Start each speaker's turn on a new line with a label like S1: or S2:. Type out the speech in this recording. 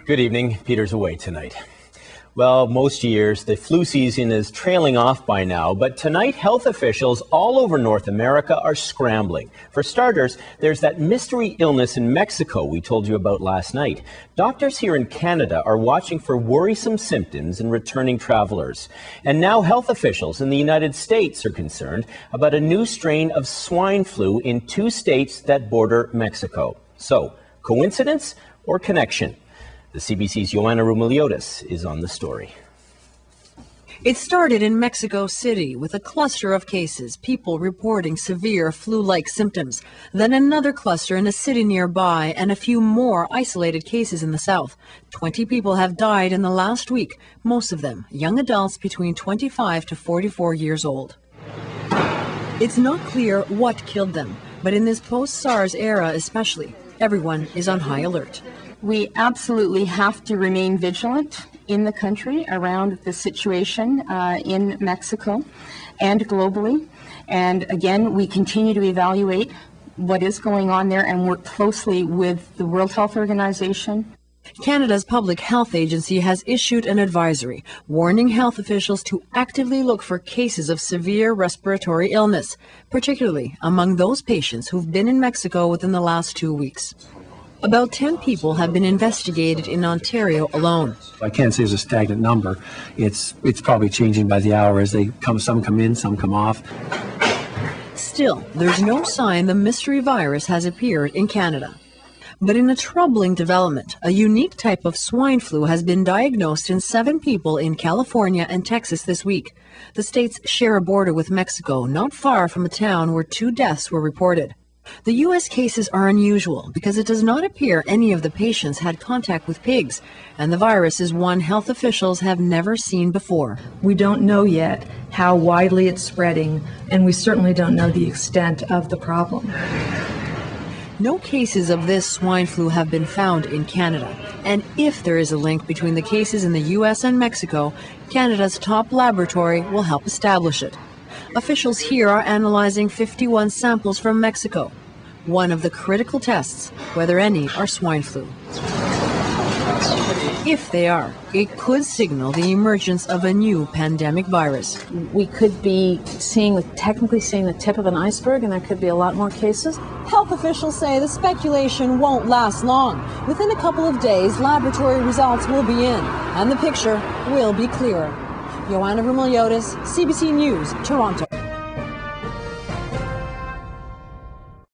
S1: Good evening. Peter's away tonight. Well, most years, the flu season is trailing off by now, but tonight, health officials all over North America are scrambling. For starters, there's that mystery illness in Mexico we told you about last night. Doctors here in Canada are watching for worrisome symptoms in returning travelers. And now health officials in the United States are concerned about a new strain of swine flu in 2 states that border Mexico. So, coincidence or connection? The CBC's Joanna Rumiliotis is on the story.
S2: It started in Mexico City with a cluster of cases, people reporting severe flu-like symptoms. Then another cluster in a city nearby and a few more isolated cases in the south. 20 people have died in the last week, most of them young adults between 25 to 44 years old. It's not clear what killed them, but in this post-SARS era especially, everyone is on high alert.
S3: We absolutely have to remain vigilant in the country around the situation in Mexico and globally. And again, we continue to evaluate what is going on there and work closely with the World Health Organization.
S2: Canada's Public Health Agency has issued an advisory warning health officials to actively look for cases of severe respiratory illness, particularly among those patients who've been in Mexico within the last 2 weeks. About 10 people have been investigated in Ontario alone.
S4: I can't say it's a stagnant number. It's probably changing by the hour as they come. Some come in, some come off.
S2: Still, there's no sign the mystery virus has appeared in Canada. But in a troubling development, a unique type of swine flu has been diagnosed in 7 people in California and Texas this week. The states share a border with Mexico, not far from a town where 2 deaths were reported. The U.S. cases are unusual because it does not appear any of the patients had contact with pigs, and the virus is one health officials have never seen before.
S5: We don't know yet how widely it's spreading, and we certainly don't know the extent of the problem.
S2: No cases of this swine flu have been found in Canada, and if there is a link between the cases in the U.S. and Mexico, Canada's top laboratory will help establish it. Officials here are analyzing 51 samples from Mexico, one of the critical tests, whether any are swine flu. If they are, it could signal the emergence of a new pandemic virus.
S6: We could be technically seeing the tip of an iceberg, and there could be a lot more cases.
S2: Health officials say the speculation won't last long. Within a couple of days, laboratory results will be in, and the picture will be clearer. Joanna Rumiliotis, CBC News, Toronto.